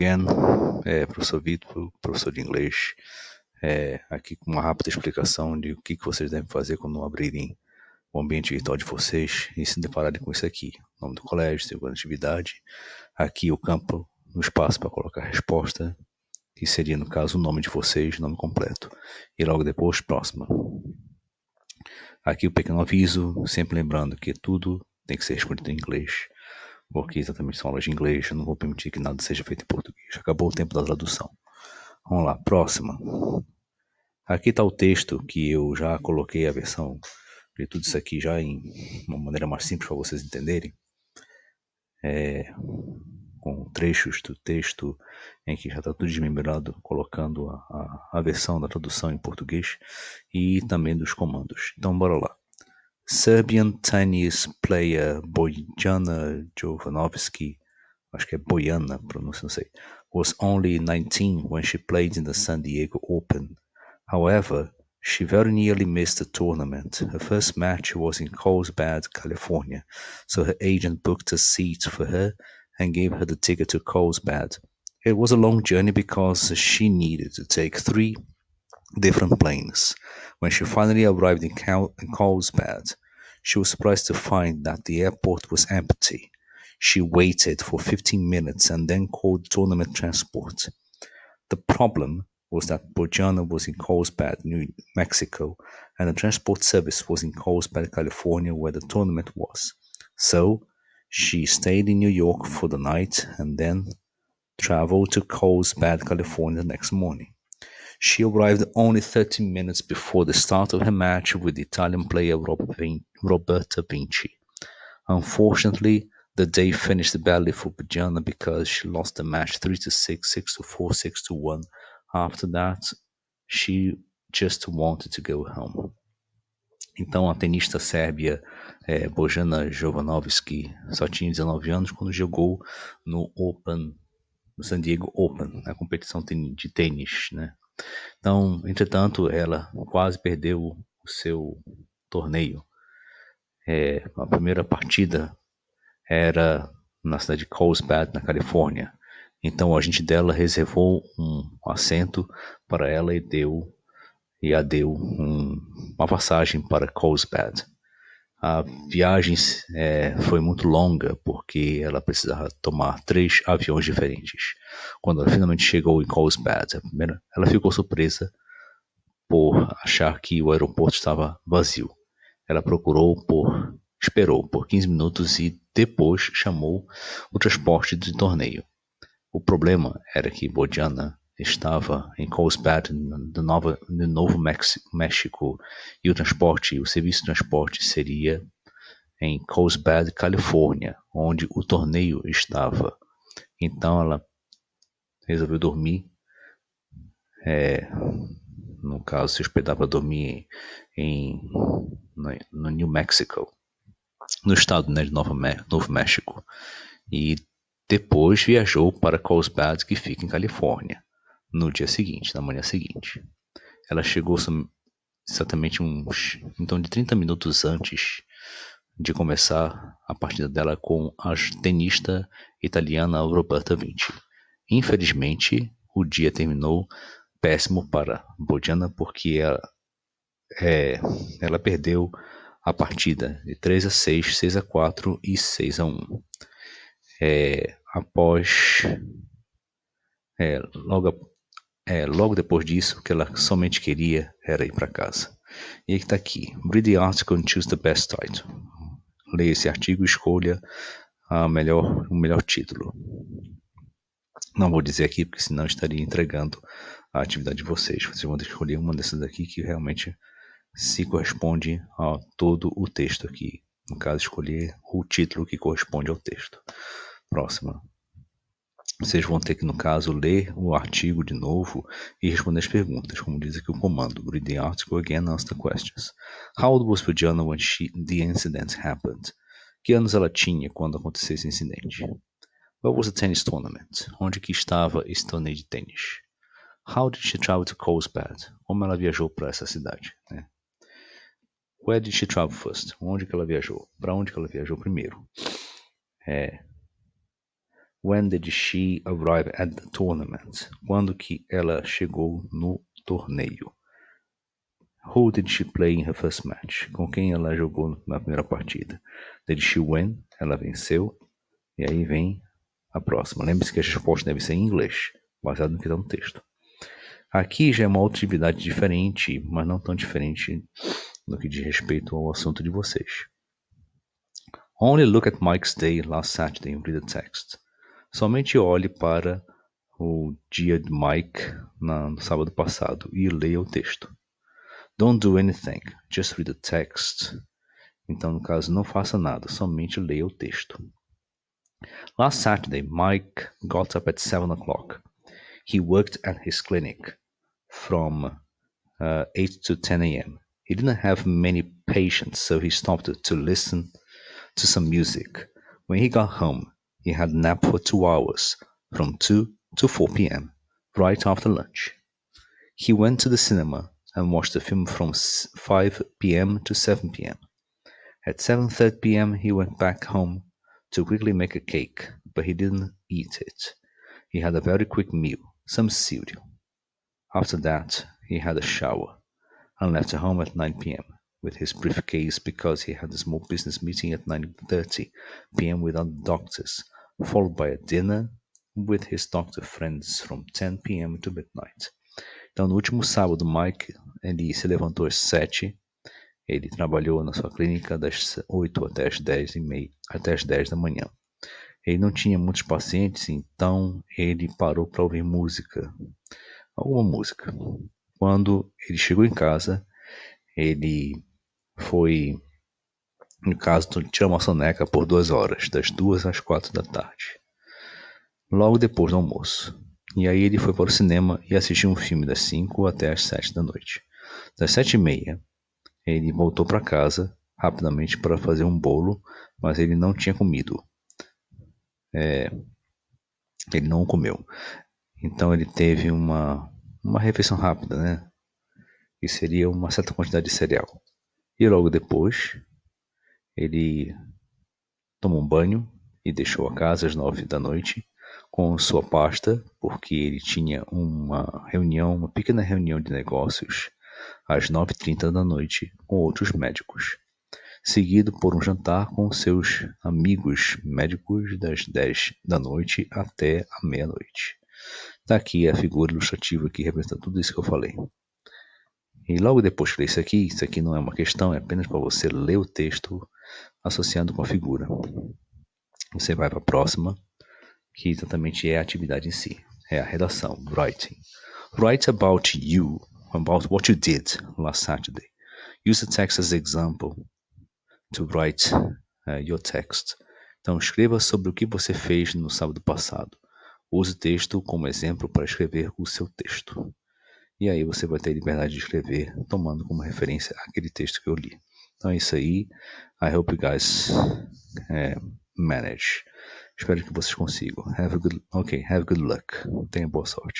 Again, professor Vitor, professor de inglês, aqui com uma rápida explicação de o que vocês devem fazer quando abrirem o ambiente virtual de vocês e se depararem com isso aqui. Nome do colégio, segunda atividade, aqui o campo, no espaço para colocar a resposta, que seria no caso o nome de vocês, nome completo, e logo depois, próxima. Aqui o pequeno aviso, sempre lembrando que tudo tem que ser respondido em inglês, porque exatamente são aulas de inglês, eu não vou permitir que nada seja feito em português. Acabou o tempo da tradução. Vamos lá, próxima. Aqui está o texto que eu já coloquei a versão de tudo isso aqui já em uma maneira mais simples para vocês entenderem. Com trechos do texto em que já está tudo desmembrado, colocando a versão da tradução em português e também dos comandos. Então, bora lá. Serbian tennis player Bojana Jovanovic, acho que é Bojana, pronúncia não sei, was only 19 when she played in the San Diego Open. However, she very nearly missed the tournament. Her first match was in Carlsbad, California, so her agent booked a seat for her and gave her the ticket to Carlsbad. It was a long journey because she needed to take 3 different planes. When she finally arrived in Carlsbad, she was surprised to find that the airport was empty. She waited for 15 minutes and then called tournament transport. The problem was that Bojana was in Carlsbad, New Mexico, and the transport service was in Carlsbad, California, where the tournament was. So she stayed in New York for the night and then traveled to Carlsbad, California the next morning. She arrived only 30 minutes before the start of her match with the Italian player Roberta Vinci. Unfortunately, the day finished badly for Bojana because she lost the match 3-6, 6-4, 6-1. After that, she just wanted to go home. Então, a tenista sérbia Bojana Jovanovic só tinha 19 anos quando jogou no San Diego Open, na competição de tênis, né? Então, entretanto, ela quase perdeu o seu torneio. A primeira partida era na cidade de Carlsbad, na Califórnia. Então, o agente dela reservou um assento para ela e a deu uma passagem para Carlsbad. A viagem foi muito longa porque ela precisava tomar 3 aviões diferentes. Quando ela finalmente chegou em Carlsbad, ela ficou surpresa por achar que o aeroporto estava vazio. Ela esperou por 15 minutos e depois chamou o transporte de torneio. O problema era que Bojana estava em Carlsbad, no Novo México, e o serviço de transporte seria em Carlsbad, Califórnia, onde o torneio estava. Então ela resolveu dormir, no caso se hospedar para dormir no New Mexico, no estado, né, de Novo México, e depois viajou para Carlsbad, que fica em Califórnia, no dia seguinte, na manhã seguinte. Ela chegou exatamente de 30 minutos antes de começar a partida dela com a tenista italiana Roberta Vinci. Infelizmente, o dia terminou péssimo para Bojana porque ela perdeu a partida de 3-6, 6-4 e 6-1. Logo depois disso, o que ela somente queria era ir para casa. E está aqui. Read the article and choose the best title. Leia esse artigo e escolha o melhor título. Não vou dizer aqui, porque senão estaria entregando a atividade de vocês. Vocês vão escolher uma dessas aqui que realmente se corresponde a todo o texto aqui. No caso, escolher o título que corresponde ao texto. Próxima. Vocês vão ter que, no caso, ler o artigo de novo e responder as perguntas, como diz aqui o comando. Read the article again and answer the questions. How old was Bojana when the incident happened? Que anos ela tinha quando aconteceu esse incidente? Where was the tennis tournament? Onde que estava esse torneio de tênis? How did she travel to Carlsbad? Como ela viajou para essa cidade? Né? Where did she travel first? Onde que ela viajou? Para onde que ela viajou primeiro? When did she arrive at the tournament? Quando que ela chegou no torneio? Who did she play in her first match? Com quem ela jogou na primeira partida? Did she win? Ela venceu. E aí vem a próxima. Lembre-se que as respostas devem ser em inglês, baseado no que está no texto. Aqui já é uma outra atividade diferente, mas não tão diferente no que diz respeito ao assunto de vocês. Only look at Mike's day last Saturday and read the text. Somente olhe para o dia de Mike no sábado passado e leia o texto. Don't do anything, just read the text. Então, no caso, não faça nada, somente leia o texto. Last Saturday, Mike got up at 7 o'clock. He worked at his clinic from 8 to 10 a.m. He didn't have many patients, so he stopped to listen to some music. When he got home, he had a nap for 2 hours, from 2 to 4 p.m., right after lunch. He went to the cinema and watched the film from 5 p.m. to 7 p.m. At 7:30 p.m., he went back home to quickly make a cake, but he didn't eat it. He had a very quick meal, some cereal. After that, he had a shower and left home at 9 p.m. with his briefcase because he had a small business meeting at 9:30 p.m. with other doctors, followed by a dinner with his doctor friends from 10 p.m. to midnight. Então, no último sábado, Mike ele se levantou às 7. Ele trabalhou na sua clínica das 8 até as 10h30, até as 10 da manhã. Ele não tinha muitos pacientes, então ele parou para ouvir música, alguma música. Quando ele chegou em casa, ele foi, no caso, tirar uma soneca por 2 horas, das 2 às 4 da tarde, logo depois do almoço. E aí ele foi para o cinema e assistiu um filme das 5 até as 7 da noite. Das 7h30, ele voltou para casa rapidamente para fazer um bolo, mas ele não tinha comido. Ele não comeu. Então ele teve uma refeição rápida, né? Que seria uma certa quantidade de cereal. E logo depois, ele tomou um banho e deixou a casa às 9 da noite com sua pasta, porque ele tinha uma pequena reunião de negócios às 9h30 da noite com outros médicos, seguido por um jantar com seus amigos médicos das 10 da noite até a meia-noite. Está aqui a figura ilustrativa que representa tudo isso que eu falei. E logo depois que ler isso aqui não é uma questão, é apenas para você ler o texto associando com a figura. Você vai para a próxima, que exatamente é a atividade em si. É a redação, writing. Write about what you did last Saturday. Use the text as example to write your text. Então, escreva sobre o que você fez no sábado passado. Use o texto como exemplo para escrever o seu texto. E aí você vai ter liberdade de escrever, tomando como referência aquele texto que eu li. Então é isso aí. I hope you guys manage. Espero que vocês consigam. Have good luck. Tenha boa sorte.